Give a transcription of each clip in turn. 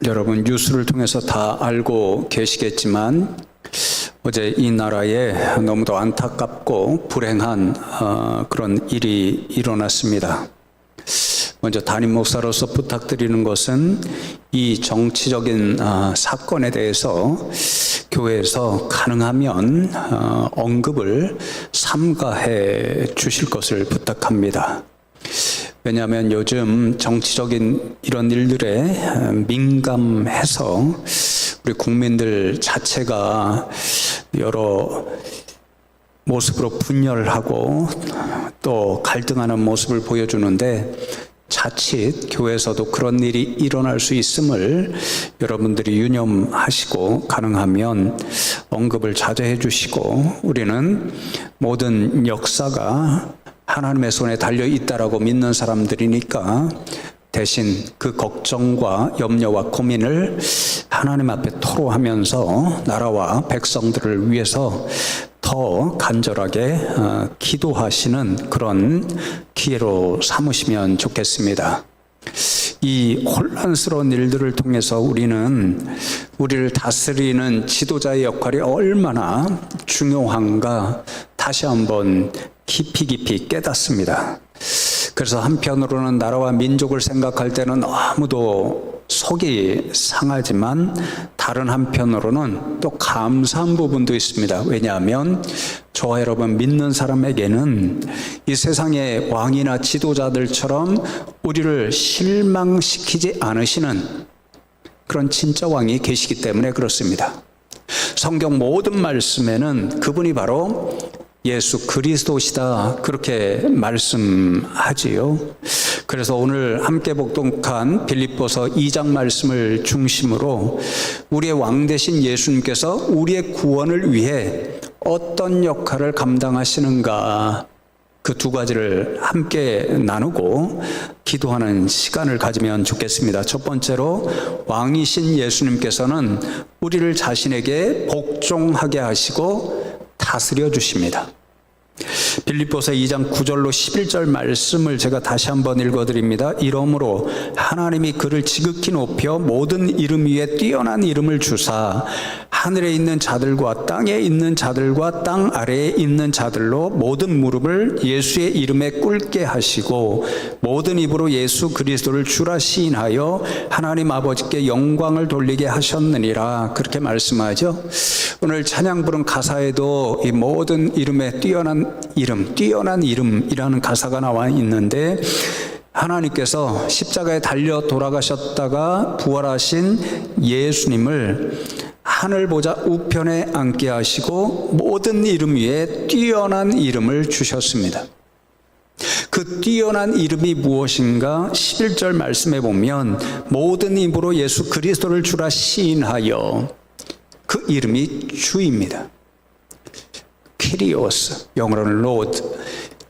여러분 뉴스를 통해서 다 알고 계시겠지만 어제 이 나라에 너무도 안타깝고 불행한 그런 일이 일어났습니다. 먼저 담임 목사로서 부탁드리는 것은 이 정치적인 사건에 대해서 교회에서 가능하면 언급을 삼가해 주실 것을 부탁합니다. 왜냐하면 요즘 정치적인 이런 일들에 민감해서 우리 국민들 자체가 여러 모습으로 분열하고 또 갈등하는 모습을 보여주는데 자칫 교회에서도 그런 일이 일어날 수 있음을 여러분들이 유념하시고 가능하면 언급을 자제해 주시고, 우리는 모든 역사가 하나님의 손에 달려 있다라고 믿는 사람들이니까 대신 그 걱정과 염려와 고민을 하나님 앞에 토로하면서 나라와 백성들을 위해서 더 간절하게 기도하시는 그런 기회로 삼으시면 좋겠습니다. 이 혼란스러운 일들을 통해서 우리를 다스리는 지도자의 역할이 얼마나 중요한가 다시 한번 깊이 깨닫습니다. 그래서 한편으로는 나라와 민족을 생각할 때는 아무도 속이 상하지만 다른 한편으로는 또 감사한 부분도 있습니다. 왜냐하면 저와 여러분 믿는 사람에게는 이 세상의 왕이나 지도자들처럼 우리를 실망시키지 않으시는 그런 진짜 왕이 계시기 때문에 그렇습니다. 성경 모든 말씀에는 그분이 바로 예수 그리스도시다 그렇게 말씀하지요. 그래서 오늘 함께 복독한 빌립보서 2장 말씀을 중심으로 우리의 왕 되신 예수님께서 우리의 구원을 위해 어떤 역할을 감당하시는가, 그 두 가지를 함께 나누고 기도하는 시간을 가지면 좋겠습니다. 첫 번째로 왕이신 예수님께서는 우리를 자신에게 복종하게 하시고 다스려 주십니다. 빌립보서 2장 9절로 11절 말씀을 제가 다시 한번 읽어드립니다. 이러므로 하나님이 그를 지극히 높여 모든 이름 위에 뛰어난 이름을 주사 하늘에 있는 자들과 땅에 있는 자들과 땅 아래에 있는 자들로 모든 무릎을 예수의 이름에 꿇게 하시고 모든 입으로 예수 그리스도를 주라 시인하여 하나님 아버지께 영광을 돌리게 하셨느니라 그렇게 말씀하죠. 오늘 찬양 부른 가사에도 이 모든 이름에 뛰어난 이름이라는 가사가 나와 있는데, 하나님께서 십자가에 달려 돌아가셨다가 부활하신 예수님을 하늘 보좌 우편에 앉게 하시고 모든 이름 위에 뛰어난 이름을 주셨습니다. 그 뛰어난 이름이 무엇인가? 11절 말씀에 보면 모든 입으로 예수 그리스도를 주라 시인하여, 그 이름이 주입니다. 키리오스, 영어로는 로드.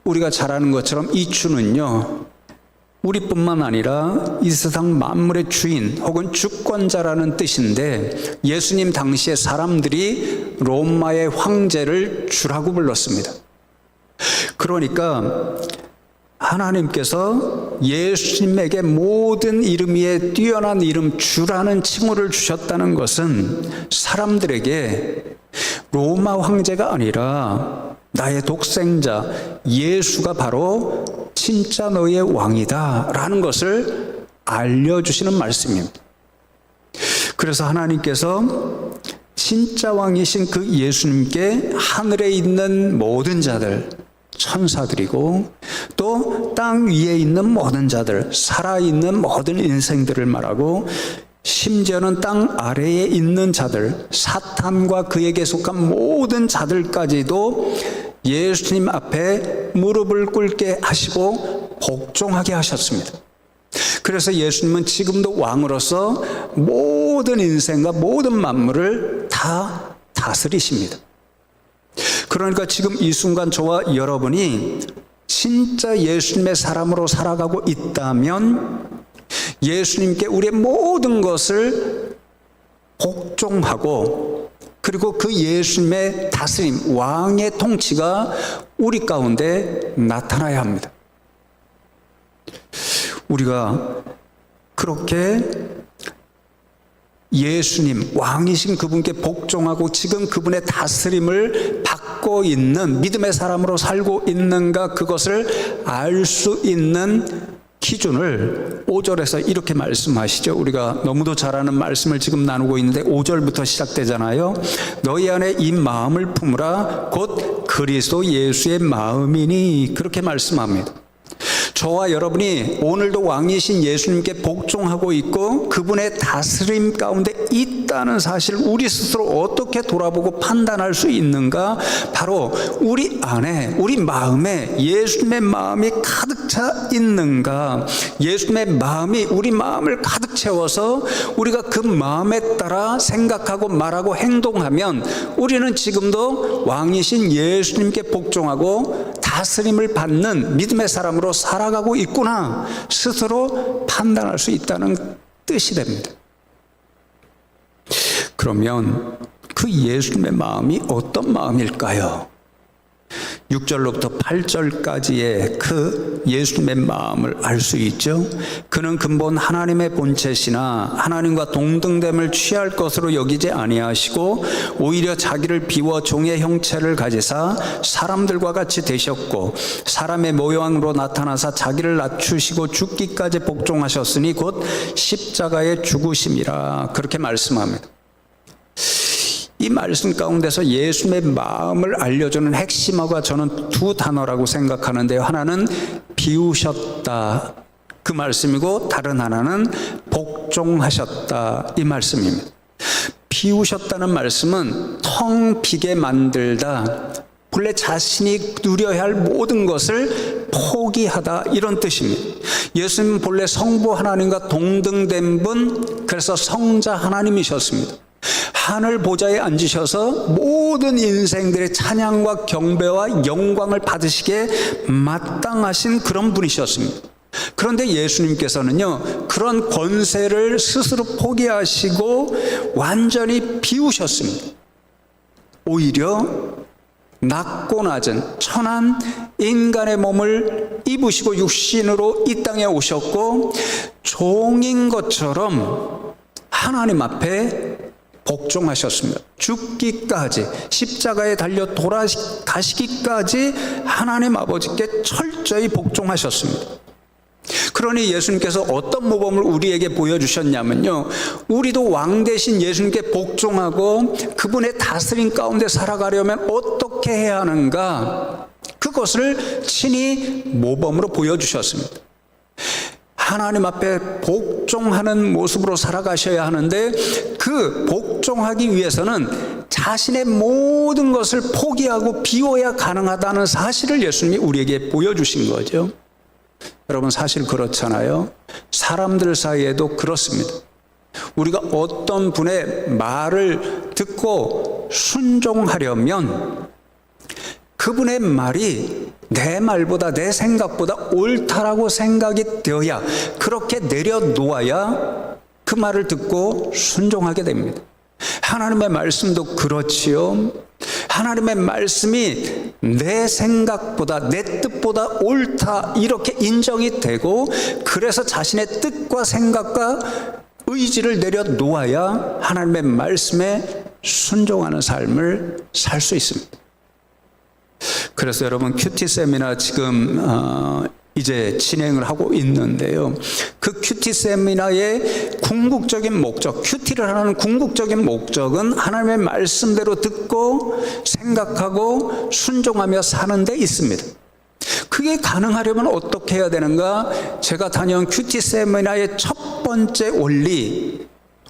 우리가 잘 아는 것처럼 이 주는요, 우리뿐만 아니라 이 세상 만물의 주인 혹은 주권자라는 뜻인데, 예수님 당시에 사람들이 로마의 황제를 주라고 불렀습니다. 그러니까 하나님께서 예수님에게 모든 이름 위에 뛰어난 이름 주라는 칭호를 주셨다는 것은 사람들에게 로마 황제가 아니라 나의 독생자 예수가 바로 진짜 너의 왕이다 라는 것을 알려주시는 말씀입니다. 그래서 하나님께서 진짜 왕이신 그 예수님께 하늘에 있는 모든 자들, 천사들이고 또 땅 위에 있는 모든 자들, 살아있는 모든 인생들을 말하고 심지어는 땅 아래에 있는 자들, 사탄과 그에게 속한 모든 자들까지도 예수님 앞에 무릎을 꿇게 하시고 복종하게 하셨습니다. 그래서 예수님은 지금도 왕으로서 모든 인생과 모든 만물을 다 다스리십니다. 그러니까 지금 이 순간 저와 여러분이 진짜 예수님의 사람으로 살아가고 있다면 예수님께 우리의 모든 것을 복종하고, 그리고 그 예수님의 다스림, 왕의 통치가 우리 가운데 나타나야 합니다. 우리가 그렇게 예수님, 왕이신 그분께 복종하고 지금 그분의 다스림을 받고 있는 믿음의 사람으로 살고 있는가, 그것을 알 수 있는 기준을 5절에서 이렇게 말씀하시죠. 우리가 너무도 잘 아는 말씀을 지금 나누고 있는데 5절부터 시작되잖아요. 너희 안에 이 마음을 품으라 곧 그리스도 예수의 마음이니, 그렇게 말씀합니다. 저와 여러분이 오늘도 왕이신 예수님께 복종하고 있고 그분의 다스림 가운데 있다는 사실, 우리 스스로 어떻게 돌아보고 판단할 수 있는가? 바로 우리 안에, 우리 마음에 예수님의 마음이 가득 차 있는가? 예수님의 마음이 우리 마음을 가득 채워서 우리가 그 마음에 따라 생각하고 말하고 행동하면 우리는 지금도 왕이신 예수님께 복종하고 다스림을 받는 믿음의 사람으로 살아가고 있구나, 스스로 판단할 수 있다는 뜻이 됩니다. 그러면 그 예수님의 마음이 어떤 마음일까요? 6절로부터 8절까지의 그 예수님의 마음을 알 수 있죠. 그는 근본 하나님의 본체시나 하나님과 동등됨을 취할 것으로 여기지 아니하시고 오히려 자기를 비워 종의 형체를 가지사 사람들과 같이 되셨고 사람의 모양으로 나타나사 자기를 낮추시고 죽기까지 복종하셨으니 곧 십자가의 죽으심이라, 그렇게 말씀합니다. 이 말씀 가운데서 예수님의 마음을 알려주는 핵심어가 저는 두 단어라고 생각하는데요. 하나는 비우셨다, 그 말씀이고 다른 하나는 복종하셨다, 이 말씀입니다. 비우셨다는 말씀은 텅 비게 만들다, 본래 자신이 누려야 할 모든 것을 포기하다, 이런 뜻입니다. 예수님은 본래 성부 하나님과 동등된 분, 그래서 성자 하나님이셨습니다. 하늘 보좌에 앉으셔서 모든 인생들의 찬양과 경배와 영광을 받으시기에 마땅하신 그런 분이셨습니다. 그런데 예수님께서는요, 그런 권세를 스스로 포기하시고 완전히 비우셨습니다. 오히려 낮고 낮은 천한 인간의 몸을 입으시고 육신으로 이 땅에 오셨고 종인 것처럼 하나님 앞에 복종하셨습니다. 죽기까지, 십자가에 달려 돌아가시기까지 하나님 아버지께 철저히 복종하셨습니다. 그러니 예수님께서 어떤 모범을 우리에게 보여주셨냐면요, 우리도 왕 대신 예수님께 복종하고 그분의 다스림 가운데 살아가려면 어떻게 해야 하는가, 그것을 친히 모범으로 보여주셨습니다. 하나님 앞에 복종하는 모습으로 살아가셔야 하는데 그 복종하기 위해서는 자신의 모든 것을 포기하고 비워야 가능하다는 사실을 예수님이 우리에게 보여주신 거죠. 여러분, 사실 그렇잖아요. 사람들 사이에도 그렇습니다. 우리가 어떤 분의 말을 듣고 순종하려면 그분의 말이 내 말보다, 내 생각보다 옳다라고 생각이 되어야, 그렇게 내려놓아야 그 말을 듣고 순종하게 됩니다. 하나님의 말씀도 그렇지요. 하나님의 말씀이 내 생각보다, 내 뜻보다 옳다, 이렇게 인정이 되고, 그래서 자신의 뜻과 생각과 의지를 내려놓아야 하나님의 말씀에 순종하는 삶을 살 수 있습니다. 그래서 여러분, 큐티 세미나 지금 이제 진행을 하고 있는데요. 그 큐티 세미나의 궁극적인 목적, 큐티를 하는 궁극적인 목적은 하나님의 말씀대로 듣고 생각하고 순종하며 사는 데 있습니다. 그게 가능하려면 어떻게 해야 되는가? 제가 다녀온 큐티 세미나의 첫 번째 원리,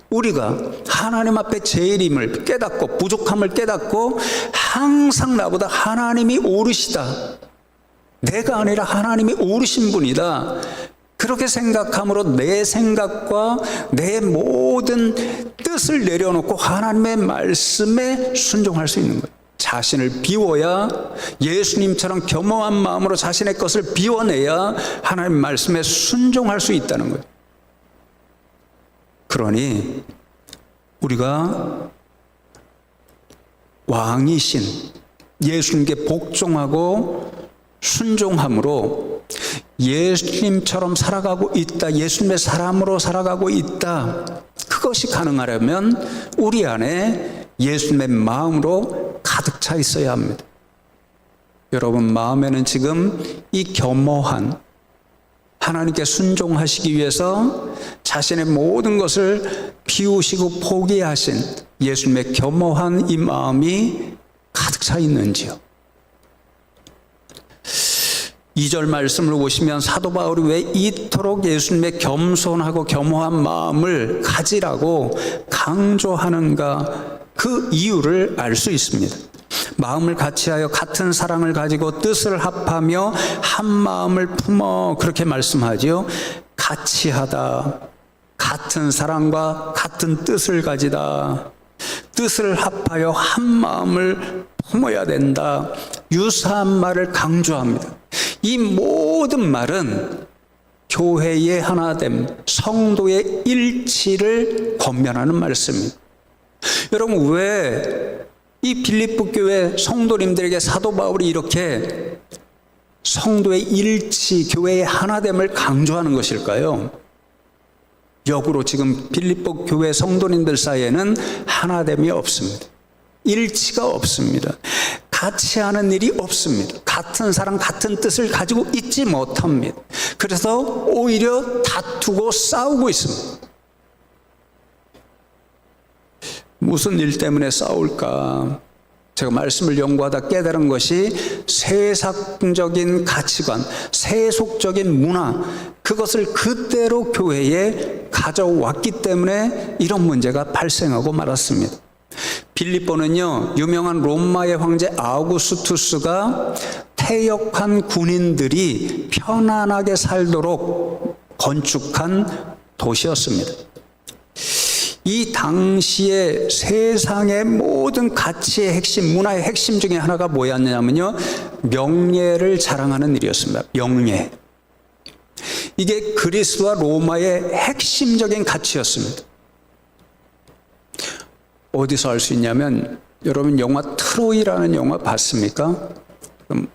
우리가 하나님 앞에 죄인임을 깨닫고 부족함을 깨닫고 항상 나보다 하나님이 옳으시다, 내가 아니라 하나님이 옳으신 분이다, 그렇게 생각함으로 내 생각과 내 모든 뜻을 내려놓고 하나님의 말씀에 순종할 수 있는 거예요. 자신을 비워야, 예수님처럼 겸허한 마음으로 자신의 것을 비워내야 하나님 말씀에 순종할 수 있다는 거예요. 그러니 우리가 왕이신 예수님께 복종하고 순종함으로 예수님처럼 살아가고 있다, 예수님의 사람으로 살아가고 있다, 그것이 가능하려면 우리 안에 예수님의 마음으로 가득 차 있어야 합니다. 여러분 마음에는 지금 이 겸허한, 하나님께 순종하시기 위해서 자신의 모든 것을 비우시고 포기하신 예수님의 겸허한 이 마음이 가득 차 있는지요? 2절 말씀을 보시면 사도 바울이 왜 이토록 예수님의 겸손하고 겸허한 마음을 가지라고 강조하는가, 그 이유를 알 수 있습니다. 마음을 같이하여 같은 사랑을 가지고 뜻을 합하며 한 마음을 품어, 그렇게 말씀하지요. 같이하다, 같은 사랑과 같은 뜻을 가지다, 뜻을 합하여 한 마음을 품어야 된다, 유사한 말을 강조합니다. 이 모든 말은 교회의 하나됨, 성도의 일치를 권면하는 말씀입니다. 여러분 왜 이 빌립보 교회 성도님들에게 사도 바울이 이렇게 성도의 일치, 교회의 하나됨을 강조하는 것일까요? 역으로 지금 빌립보 교회 성도님들 사이에는 하나됨이 없습니다. 일치가 없습니다. 같이 하는 일이 없습니다. 같은 사랑, 같은 뜻을 가지고 있지 못합니다. 그래서 오히려 다투고 싸우고 있습니다. 무슨 일 때문에 싸울까? 제가 말씀을 연구하다 깨달은 것이 세상적인 가치관, 세속적인 문화, 그것을 그대로 교회에 가져왔기 때문에 이런 문제가 발생하고 말았습니다. 빌립보는요, 유명한 로마의 황제 아우구스투스가 퇴역한 군인들이 편안하게 살도록 건축한 도시였습니다. 이 당시에 세상의 모든 가치의 핵심, 문화의 핵심 중에 하나가 뭐였냐면요, 명예를 자랑하는 일이었습니다. 명예. 이게 그리스와 로마의 핵심적인 가치였습니다. 어디서 알 수 있냐면, 여러분 영화 트로이라는 영화 봤습니까?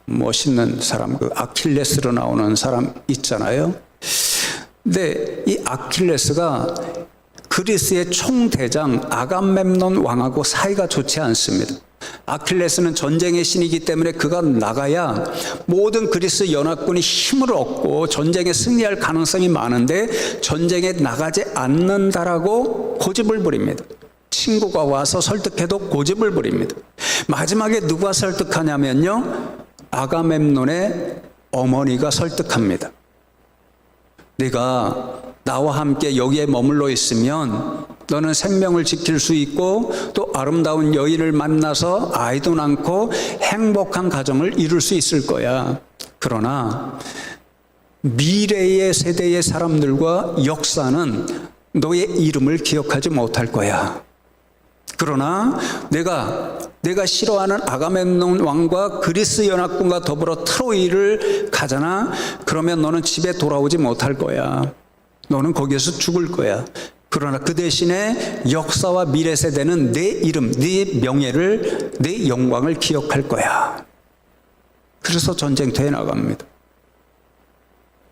멋있는 사람, 그 아킬레스로 나오는 사람 있잖아요. 근데 이 아킬레스가 그리스의 총대장 아감멤논 왕하고 사이가 좋지 않습니다. 아킬레스는 전쟁의 신이기 때문에 그가 나가야 모든 그리스 연합군이 힘을 얻고 전쟁에 승리할 가능성이 많은데 전쟁에 나가지 않는다라고 고집을 부립니다. 친구가 와서 설득해도 고집을 부립니다. 마지막에 누가 설득하냐면요, 아가멤논의 어머니가 설득합니다. 네가 나와 함께 여기에 머물러 있으면 너는 생명을 지킬 수 있고 또 아름다운 여인을 만나서 아이도 낳고 행복한 가정을 이룰 수 있을 거야. 그러나 미래의 세대의 사람들과 역사는 너의 이름을 기억하지 못할 거야. 그러나 내가 싫어하는 아가멤논 왕과 그리스 연합군과 더불어 트로이를 가잖아. 그러면 너는 집에 돌아오지 못할 거야. 너는 거기에서 죽을 거야. 그러나 그 대신에 역사와 미래 세대는 내 이름, 네 명예를, 내 영광을 기억할 거야. 그래서 전쟁터에 나갑니다.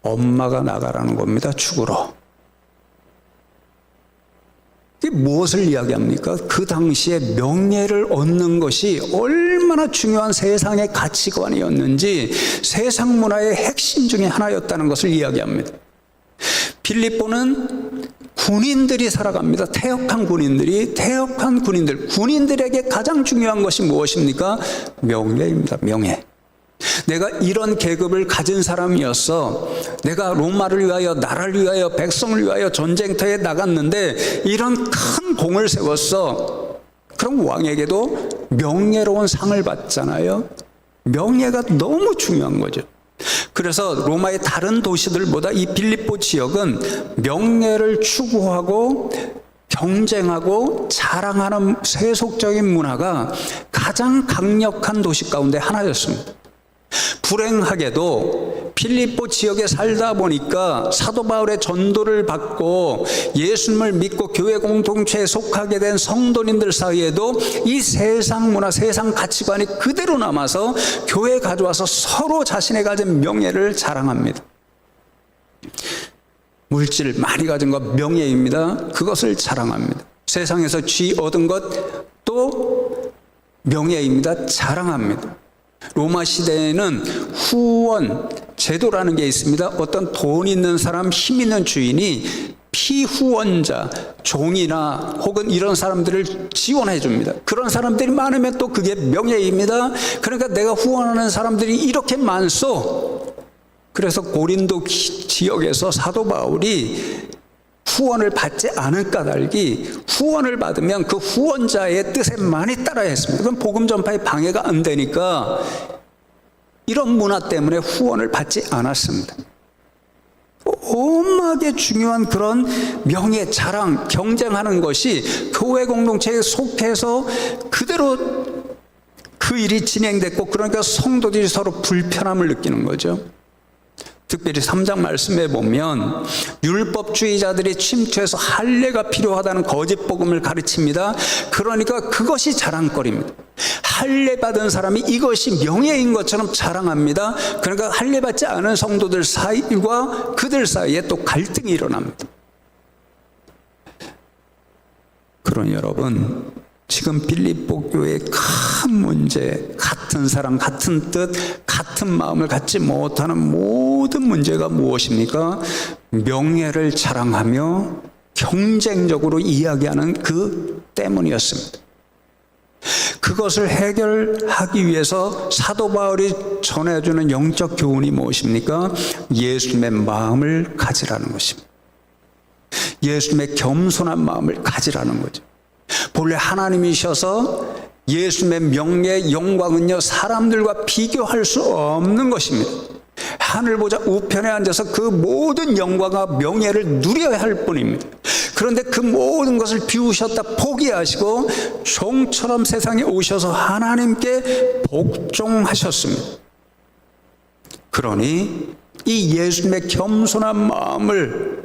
엄마가 나가라는 겁니다. 죽으러. 이게 무엇을 이야기합니까? 그 당시에 명예를 얻는 것이 얼마나 중요한 세상의 가치관이었는지, 세상 문화의 핵심 중에 하나였다는 것을 이야기합니다. 빌립보는 군인들이 살아갑니다. 퇴역한 군인들. 군인들에게 가장 중요한 것이 무엇입니까? 명예입니다. 명예. 내가 이런 계급을 가진 사람이었어. 내가 로마를 위하여, 나라를 위하여, 백성을 위하여 전쟁터에 나갔는데 이런 큰 공을 세웠어. 그럼 왕에게도 명예로운 상을 받잖아요. 명예가 너무 중요한 거죠. 그래서 로마의 다른 도시들보다 이 빌립보 지역은 명예를 추구하고 경쟁하고 자랑하는 세속적인 문화가 가장 강력한 도시 가운데 하나였습니다. 불행하게도 빌립보 지역에 살다 보니까 사도 바울의 전도를 받고 예수님을 믿고 교회 공동체에 속하게 된 성도님들 사이에도 이 세상 문화, 세상 가치관이 그대로 남아서 교회에 가져와서 서로 자신의 가진 명예를 자랑합니다. 물질 많이 가진 것 명예입니다. 그것을 자랑합니다. 세상에서 쥐 얻은 것 또 명예입니다. 자랑합니다. 로마 시대에는 후원 제도라는 게 있습니다. 어떤 돈 있는 사람, 힘 있는 주인이 피후원자, 종이나 혹은 이런 사람들을 지원해 줍니다. 그런 사람들이 많으면 또 그게 명예입니다. 그러니까 내가 후원하는 사람들이 이렇게 많소. 그래서 고린도 지역에서 사도 바울이 후원을 받지 않은 까닭이 후원을 받으면 그 후원자의 뜻에 많이 따라야 했습니다. 그럼 복음 전파에 방해가 안 되니까 이런 문화 때문에 후원을 받지 않았습니다. 엄하게 중요한 그런 명예, 자랑, 경쟁하는 것이 교회 공동체에 속해서 그대로 그 일이 진행됐고, 그러니까 성도들이 서로 불편함을 느끼는 거죠. 특별히 3장 말씀에 보면 율법주의자들이 침투해서 할례가 필요하다는 거짓 복음을 가르칩니다. 그러니까 그것이 자랑거리입니다. 할례 받은 사람이 이것이 명예인 것처럼 자랑합니다. 그러니까 할례 받지 않은 성도들 사이와 그들 사이에 또 갈등이 일어납니다. 그러니 여러분, 지금 빌립보 교회의 큰 문제, 같은 사랑, 같은 뜻, 같은 마음을 갖지 못하는 모든 문제가 무엇입니까? 명예를 자랑하며 경쟁적으로 이야기하는 그 때문이었습니다. 그것을 해결하기 위해서 사도 바울이 전해주는 영적 교훈이 무엇입니까? 예수님의 마음을 가지라는 것입니다. 예수님의 겸손한 마음을 가지라는 거죠. 본래 하나님이셔서 예수님의 명예, 영광은요, 사람들과 비교할 수 없는 것입니다. 하늘 보좌 우편에 앉아서 그 모든 영광과 명예를 누려야 할 뿐입니다. 그런데 그 모든 것을 비우셨다 포기하시고 종처럼 세상에 오셔서 하나님께 복종하셨습니다. 그러니 이 예수님의 겸손한 마음을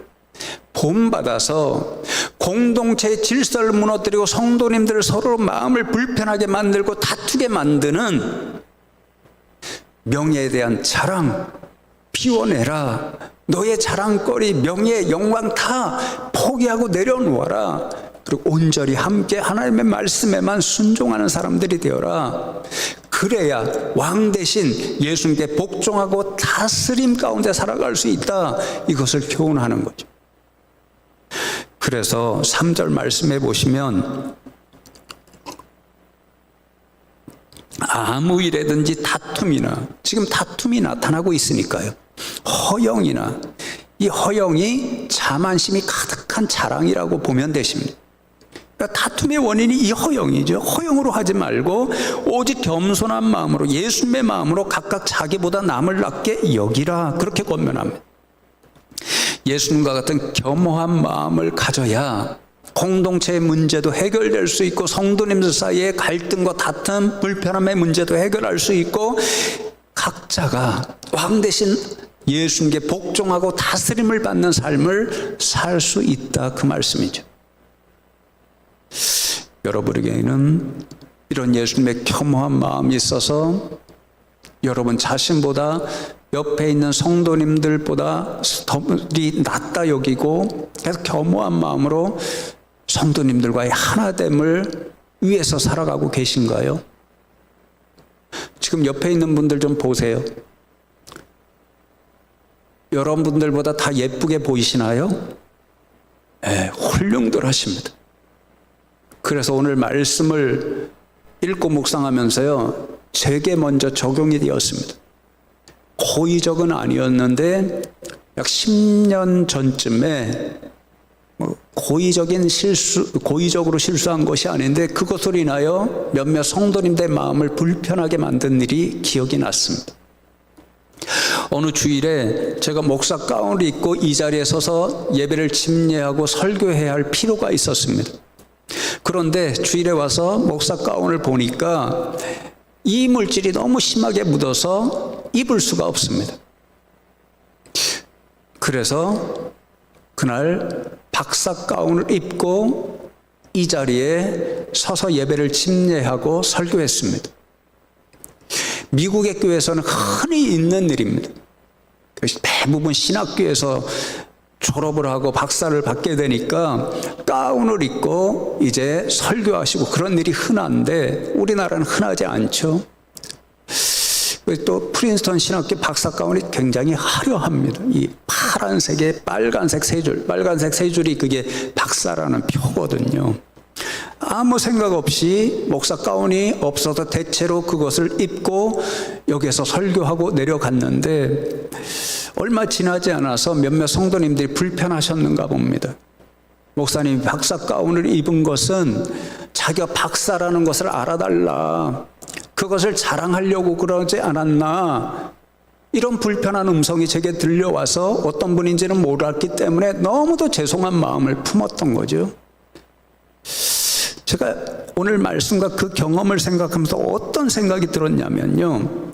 본받아서 공동체의 질서를 무너뜨리고 성도님들을 서로 마음을 불편하게 만들고 다투게 만드는 명예에 대한 자랑, 비워내라. 너의 자랑거리, 명예, 영광 다 포기하고 내려놓아라. 그리고 온전히 함께 하나님의 말씀에만 순종하는 사람들이 되어라. 그래야 왕 대신 예수님께 복종하고 다스림 가운데 살아갈 수 있다. 이것을 교훈하는 거죠. 그래서 3절 말씀해 보시면 아무 일에든지 다툼이나, 지금 다툼이 나타나고 있으니까요, 허영이나, 이 허영이 자만심이 가득한 자랑이라고 보면 되십니다. 그러니까 다툼의 원인이 이 허영이죠. 허영으로 하지 말고 오직 겸손한 마음으로, 예수님의 마음으로 각각 자기보다 남을 낮게 여기라. 그렇게 권면합니다. 예수님과 같은 겸허한 마음을 가져야 공동체의 문제도 해결될 수 있고, 성도님들 사이의 갈등과 다툼, 불편함의 문제도 해결할 수 있고, 각자가 왕 대신 예수님께 복종하고 다스림을 받는 삶을 살 수 있다, 그 말씀이죠. 여러분에게는 이런 예수님의 겸허한 마음이 있어서 여러분 자신보다 옆에 있는 성도님들보다 덜이 낫다 여기고 계속 겸허한 마음으로 성도님들과의 하나됨을 위해서 살아가고 계신가요? 지금 옆에 있는 분들 좀 보세요. 여러분들보다 다 예쁘게 보이시나요? 네, 훌륭들 하십니다. 그래서 오늘 말씀을 읽고 묵상하면서요, 제게 먼저 적용이 되었습니다. 고의적은 아니었는데 약 10년 전쯤에 고의적으로 실수한 것이 아닌데 그것으로 인하여 몇몇 성도님들의 마음을 불편하게 만든 일이 기억이 났습니다. 어느 주일에 제가 목사 가운을 입고 이 자리에 서서 예배를 집례하고 설교해야 할 필요가 있었습니다. 그런데 주일에 와서 목사 가운을 보니까 이물질이 너무 심하게 묻어서 입을 수가 없습니다. 그래서 그날 박사 가운을 입고 이 자리에 서서 예배를 집례하고 설교했습니다. 미국의 교회에서는 흔히 있는 일입니다. 대부분 신학교에서 졸업을 하고 박사를 받게 되니까 가운을 입고 이제 설교하시고 그런 일이 흔한데 우리나라는 흔하지 않죠. 또 프린스턴 신학교 박사 가운이 굉장히 화려합니다. 이 파란색에 빨간색 세 줄이 그게 박사라는 표거든요. 아무 생각 없이 목사 가운이 없어서 대체로 그것을 입고 여기에서 설교하고 내려갔는데 얼마 지나지 않아서 몇몇 성도님들이 불편하셨는가 봅니다. 목사님이 박사 가운을 입은 것은 자기가 박사라는 것을 알아달라, 그것을 자랑하려고 그러지 않았나, 이런 불편한 음성이 제게 들려와서 어떤 분인지는 몰랐기 때문에 너무도 죄송한 마음을 품었던 거죠. 제가 오늘 말씀과 그 경험을 생각하면서 어떤 생각이 들었냐면요,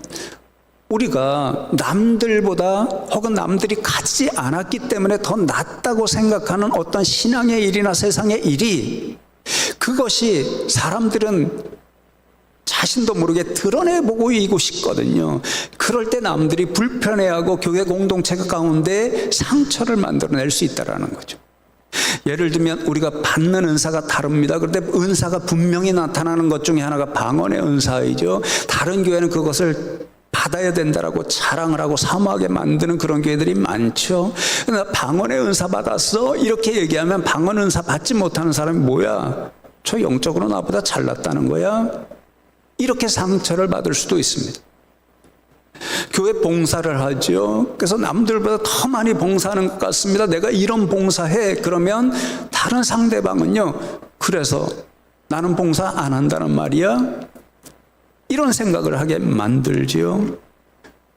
우리가 남들보다 혹은 남들이 가지지 않았기 때문에 더 낫다고 생각하는 어떤 신앙의 일이나 세상의 일이, 그것이 사람들은 자신도 모르게 드러내보고 이고 싶거든요. 그럴 때 남들이 불편해하고 교회 공동체 가운데 상처를 만들어낼 수 있다는 거죠. 예를 들면 우리가 받는 은사가 다릅니다. 그런데 은사가 분명히 나타나는 것 중에 하나가 방언의 은사이죠. 다른 교회는 그것을 받아야 된다라고 자랑을 하고 사모하게 만드는 그런 교회들이 많죠. 그러나 방언의 은사 받았어? 이렇게 얘기하면 방언 은사 받지 못하는 사람이 뭐야? 저 영적으로 나보다 잘났다는 거야? 이렇게 상처를 받을 수도 있습니다. 교회 봉사를 하죠. 그래서 남들보다 더 많이 봉사하는 것 같습니다. 내가 이런 봉사해. 그러면 다른 상대방은요, 그래서 나는 봉사 안 한다는 말이야? 이런 생각을 하게 만들지요.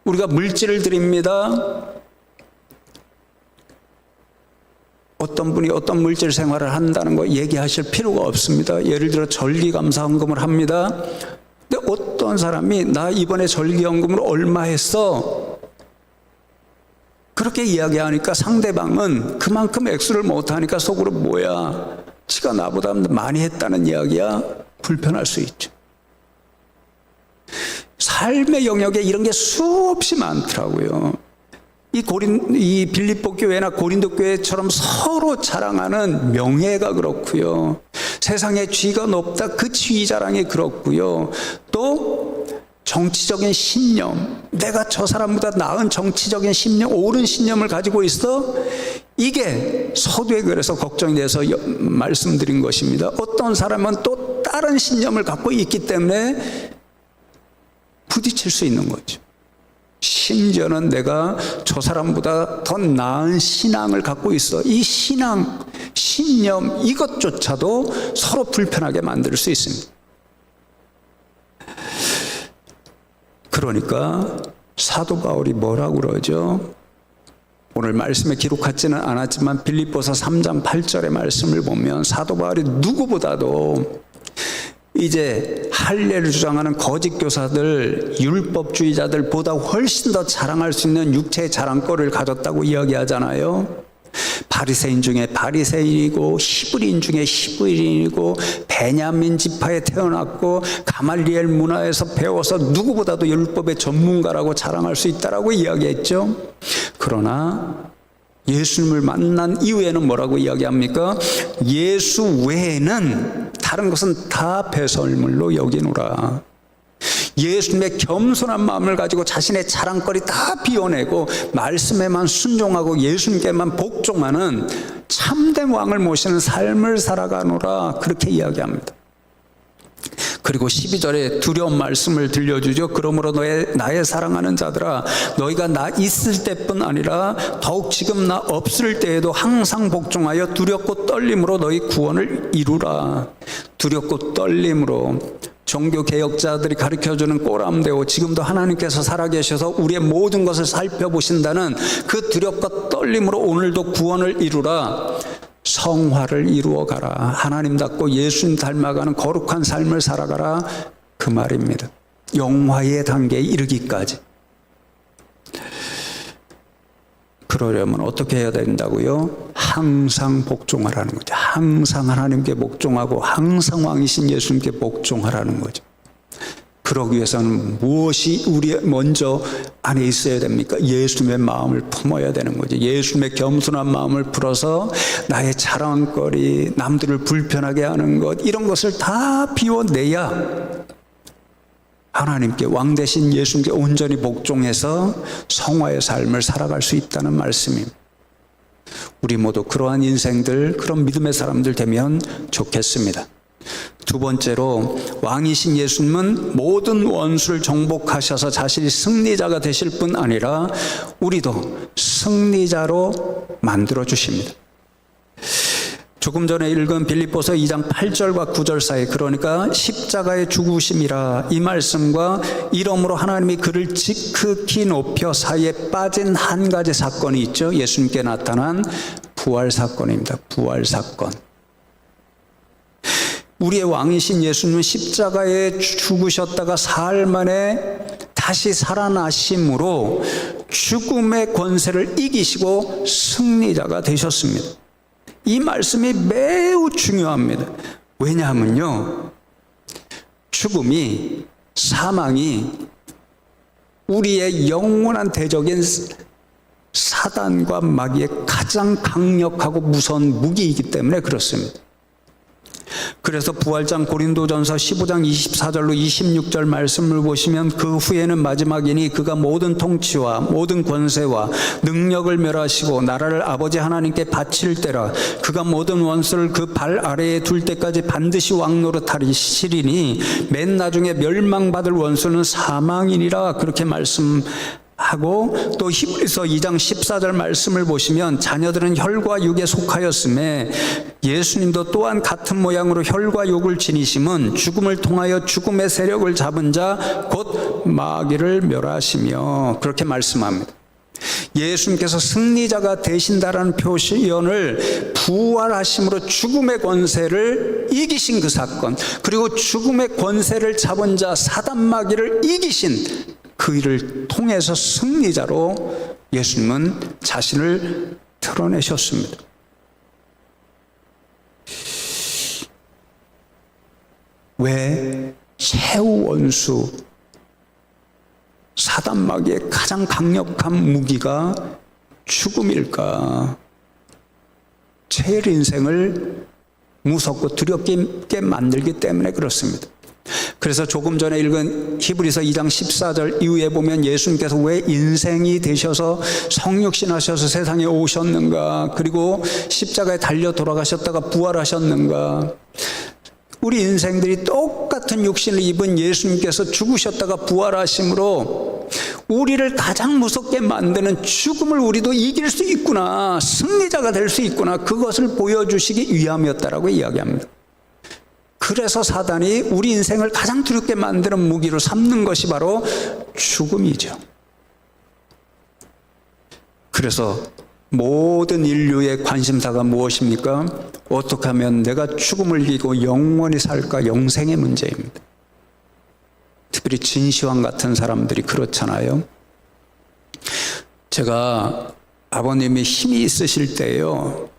우리가 물질을 드립니다. 어떤 분이 어떤 물질 생활을 한다는 거 얘기하실 필요가 없습니다. 예를 들어 절기감사헌금을 합니다. 근데 어떤 사람이 나 이번에 절기헌금으로 얼마 했어? 그렇게 이야기하니까 상대방은 그만큼 액수를 못하니까 속으로 뭐야? 지가 나보다 많이 했다는 이야기야? 불편할 수 있죠. 삶의 영역에 이런 게 수없이 많더라고요. 이 빌립보 교회나 고린도 교회처럼 서로 자랑하는 명예가 그렇고요. 세상에 쥐가 높다, 그 쥐 자랑이 그렇고요. 또 정치적인 신념, 내가 저 사람보다 나은 정치적인 신념, 옳은 신념을 가지고 있어? 이게 서두에 그래서 걱정이 돼서 말씀드린 것입니다. 어떤 사람은 또 다른 신념을 갖고 있기 때문에 부딪힐 수 있는 거죠. 심지어는 내가 저 사람보다 더 나은 신앙을 갖고 있어. 이 신앙, 신념, 이것조차도 서로 불편하게 만들 수 있습니다. 그러니까 사도 바울이 뭐라고 그러죠? 오늘 말씀에 기록하지는 않았지만 빌립보서 3장 8절의 말씀을 보면 사도 바울이 누구보다도 이제 할례를 주장하는 거짓 교사들, 율법주의자들보다 훨씬 더 자랑할 수 있는 육체의 자랑거리를 가졌다고 이야기하잖아요. 바리새인 중에 바리새인이고 히브리인 중에 히브리인이고 베냐민 지파에 태어났고 가말리엘 문화에서 배워서 누구보다도 율법의 전문가라고 자랑할 수 있다라고 이야기했죠. 그러나 예수님을 만난 이후에는 뭐라고 이야기합니까? 예수 외에는 다른 것은 다 배설물로 여기노라. 예수님의 겸손한 마음을 가지고 자신의 자랑거리 다 비워내고 말씀에만 순종하고 예수님께만 복종하는 참된 왕을 모시는 삶을 살아가노라, 그렇게 이야기합니다. 그리고 12절에 두려운 말씀을 들려주죠. 그러므로 나의 사랑하는 자들아, 너희가 나 있을 때뿐 아니라 더욱 지금 나 없을 때에도 항상 복종하여 두렵고 떨림으로 너희 구원을 이루라. 두렵고 떨림으로. 종교개혁자들이 가르쳐주는 꼬람되고 지금도 하나님께서 살아계셔서 우리의 모든 것을 살펴보신다는 그 두렵고 떨림으로 오늘도 구원을 이루라. 성화를 이루어가라. 하나님답고 예수님 닮아가는 거룩한 삶을 살아가라, 그 말입니다. 영화의 단계에 이르기까지. 그러려면 어떻게 해야 된다고요? 항상 복종하라는 거죠. 항상 하나님께 복종하고 항상 왕이신 예수님께 복종하라는 거죠. 그러기 위해서는 무엇이 우리 먼저 안에 있어야 됩니까? 예수님의 마음을 품어야 되는 거죠. 예수님의 겸손한 마음을 풀어서 나의 자랑거리, 남들을 불편하게 하는 것, 이런 것을 다 비워내야 하나님께, 왕 대신 예수님께 온전히 복종해서 성화의 삶을 살아갈 수 있다는 말씀입니다. 우리 모두 그러한 인생들, 그런 믿음의 사람들 되면 좋겠습니다. 두 번째로, 왕이신 예수님은 모든 원수를 정복하셔서 자신이 승리자가 되실 뿐 아니라 우리도 승리자로 만들어 주십니다. 조금 전에 읽은 빌립보서 2장 8절과 9절 사이, 그러니까 십자가의 죽으심이라, 이 말씀과 이러므로 하나님이 그를 지극히 높여 사이에 빠진 한 가지 사건이 있죠. 예수님께 나타난 부활 사건입니다. 부활 사건. 우리의 왕이신 예수님은 십자가에 죽으셨다가 사흘 만에 다시 살아나심으로 죽음의 권세를 이기시고 승리자가 되셨습니다. 이 말씀이 매우 중요합니다. 왜냐하면요, 죽음이, 사망이 우리의 영원한 대적인 사단과 마귀의 가장 강력하고 무서운 무기이기 때문에 그렇습니다. 그래서 부활장 고린도전서 15장 24절로 26절 말씀을 보시면, 그 후에는 마지막이니 그가 모든 통치와 모든 권세와 능력을 멸하시고 나라를 아버지 하나님께 바칠 때라. 그가 모든 원수를 그 발 아래에 둘 때까지 반드시 왕노릇하시리니 맨 나중에 멸망받을 원수는 사망이니라. 그렇게 말씀하고, 또 히브리서 2장 14절 말씀을 보시면, 자녀들은 혈과 육에 속하였음에 예수님도 또한 같은 모양으로 혈과 육을 지니심은 죽음을 통하여 죽음의 세력을 잡은 자 곧 마귀를 멸하시며, 그렇게 말씀합니다. 예수님께서 승리자가 되신다라는 표현을 부활하심으로 죽음의 권세를 이기신 그 사건, 그리고 죽음의 권세를 잡은 자 사단 마귀를 이기신 그 일을 통해서 승리자로 예수님은 자신을 드러내셨습니다. 왜 최후 원수 사단 마귀의 가장 강력한 무기가 죽음일까? 제일 인생을 무섭고 두렵게 만들기 때문에 그렇습니다. 그래서 조금 전에 읽은 히브리서 2장 14절 이후에 보면, 예수님께서 왜 인생이 되셔서 성육신 하셔서 세상에 오셨는가, 그리고 십자가에 달려 돌아가셨다가 부활하셨는가. 우리 인생들이 똑같은 육신을 입은 예수님께서 죽으셨다가 부활하심으로 우리를 가장 무섭게 만드는 죽음을 우리도 이길 수 있구나, 승리자가 될 수 있구나, 그것을 보여주시기 위함이었다라고 이야기합니다. 그래서 사단이 우리 인생을 가장 두렵게 만드는 무기로 삼는 것이 바로 죽음이죠. 그래서 모든 인류의 관심사가 무엇입니까? 어떻게 하면 내가 죽음을 이기고 영원히 살까? 영생의 문제입니다. 특별히 진시황 같은 사람들이 그렇잖아요. 제가 아버님이 힘이 있으실 때요,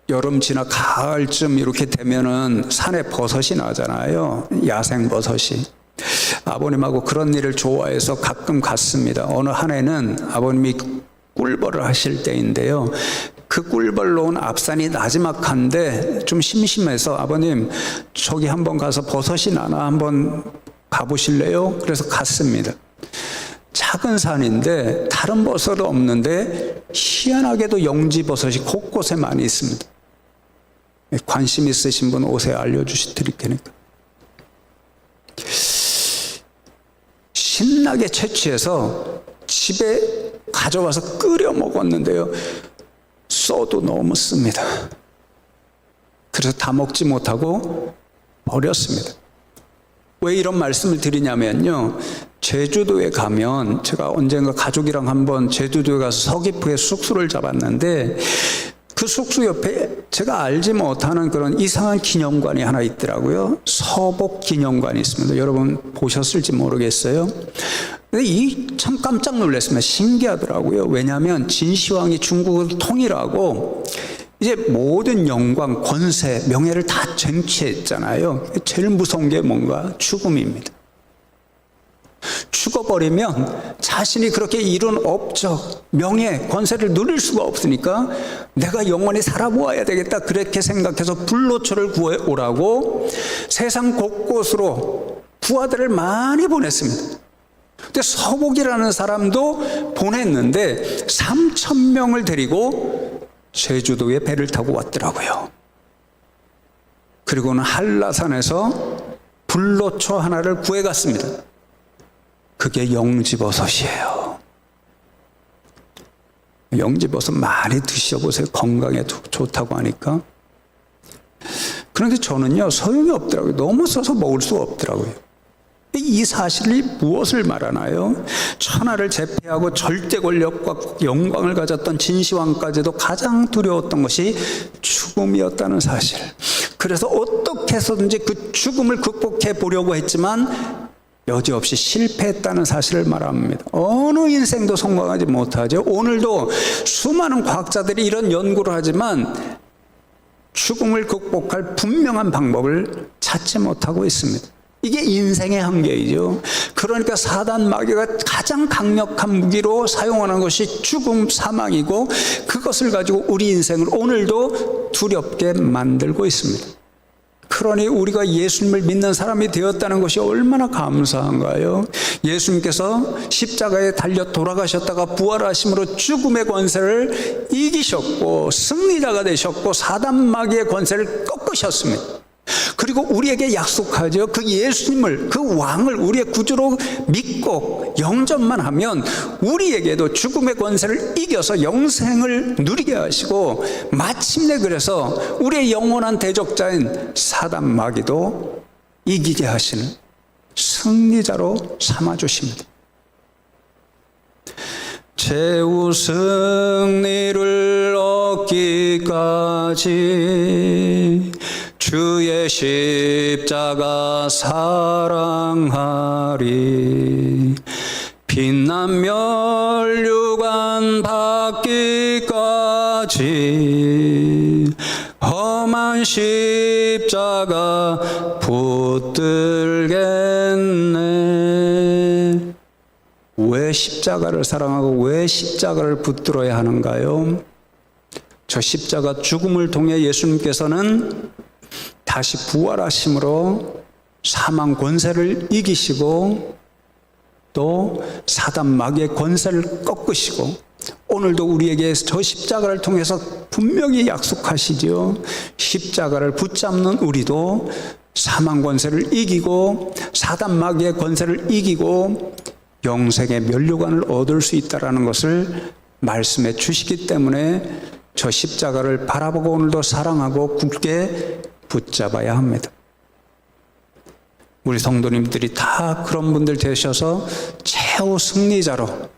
여름 지나 가을쯤 이렇게 되면은 산에 버섯이 나잖아요. 야생 버섯이. 아버님하고 그런 일을 좋아해서 가끔 갔습니다. 어느 한 해는 아버님이 꿀벌을 하실 때인데요, 그 꿀벌 놓은 앞산이 나지막한데 좀 심심해서, 아버님 저기 한번 가서 버섯이 나나 한번 가보실래요? 그래서 갔습니다. 작은 산인데 다른 버섯은 없는데 희한하게도 영지버섯이 곳곳에 많이 있습니다. 관심 있으신 분 오세요. 드릴 테니까. 신나게 채취해서 집에 가져와서 끓여 먹었는데요, 써도 너무 씁니다. 그래서 다 먹지 못하고 버렸습니다. 왜 이런 말씀을 드리냐면요, 제주도에 가면, 제가 언젠가 가족이랑 한번 제주도에 가서 서귀포에 숙소를 잡았는데, 그 숙소 옆에 제가 알지 못하는 그런 이상한 기념관이 하나 있더라고요. 서복 기념관이 있습니다. 여러분 보셨을지 모르겠어요. 근데 참 깜짝 놀랐습니다. 신기하더라고요. 왜냐하면 진시황이 중국을 통일하고 이제 모든 영광, 권세, 명예를 다 쟁취했잖아요. 제일 무서운 게 뭔가? 죽음입니다. 죽어버리면 자신이 그렇게 이룬 업적, 명예, 권세를 누릴 수가 없으니까 내가 영원히 살아보아야 되겠다 그렇게 생각해서 불로초를 구해오라고 세상 곳곳으로 부하들을 많이 보냈습니다. 근데 서복이라는 사람도 보냈는데 3,000명을 데리고 제주도에 배를 타고 왔더라고요. 그리고는 한라산에서 불로초 하나를 구해갔습니다. 그게 영지버섯이에요. 영지버섯 많이 드셔보세요. 건강에 좋다고 하니까. 그런데 저는요, 소용이 없더라고요. 너무 써서 먹을 수가 없더라고요. 이 사실이 무엇을 말하나요? 천하를 제패하고 절대 권력과 영광을 가졌던 진시황까지도 가장 두려웠던 것이 죽음이었다는 사실. 그래서 어떻게 해서든지 그 죽음을 극복해 보려고 했지만 여지없이 실패했다는 사실을 말합니다. 어느 인생도 성공하지 못하죠. 오늘도 수많은 과학자들이 이런 연구를 하지만 죽음을 극복할 분명한 방법을 찾지 못하고 있습니다. 이게 인생의 한계이죠. 그러니까 사단 마귀가 가장 강력한 무기로 사용하는 것이 죽음, 사망이고 그것을 가지고 우리 인생을 오늘도 두렵게 만들고 있습니다. 그러니 우리가 예수님을 믿는 사람이 되었다는 것이 얼마나 감사한가요? 예수님께서 십자가에 달려 돌아가셨다가 부활하심으로 죽음의 권세를 이기셨고 승리자가 되셨고 사단 마귀의 권세를 꺾으셨습니다. 그리고 우리에게 약속하죠. 그 예수님을, 그 왕을 우리의 구주로 믿고 영접만 하면 우리에게도 죽음의 권세를 이겨서 영생을 누리게 하시고 마침내 그래서 우리의 영원한 대적자인 사단 마귀도 이기게 하시는 승리자로 삼아주십니다. 최후 승리를 얻기까지 주의 십자가 사랑하리. 빛난 멸류관 받기까지 험한 십자가 붙들겠네. 왜 십자가를 사랑하고 왜 십자가를 붙들어야 하는가요? 저 십자가 죽음을 통해 예수님께서는 다시 부활하심으로 사망 권세를 이기시고 또 사단 마귀의 권세를 꺾으시고 오늘도 우리에게 저 십자가를 통해서 분명히 약속하시지요. 십자가를 붙잡는 우리도 사망 권세를 이기고 사단 마귀의 권세를 이기고 영생의 면류관을 얻을 수 있다는 것을 말씀해 주시기 때문에 저 십자가를 바라보고 오늘도 사랑하고 굳게 붙잡아야 합니다. 우리 성도님들이 다 그런 분들 되셔서 최후 승리자로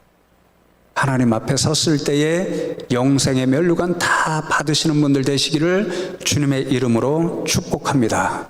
하나님 앞에 섰을 때에 영생의 면류관 다 받으시는 분들 되시기를 주님의 이름으로 축복합니다.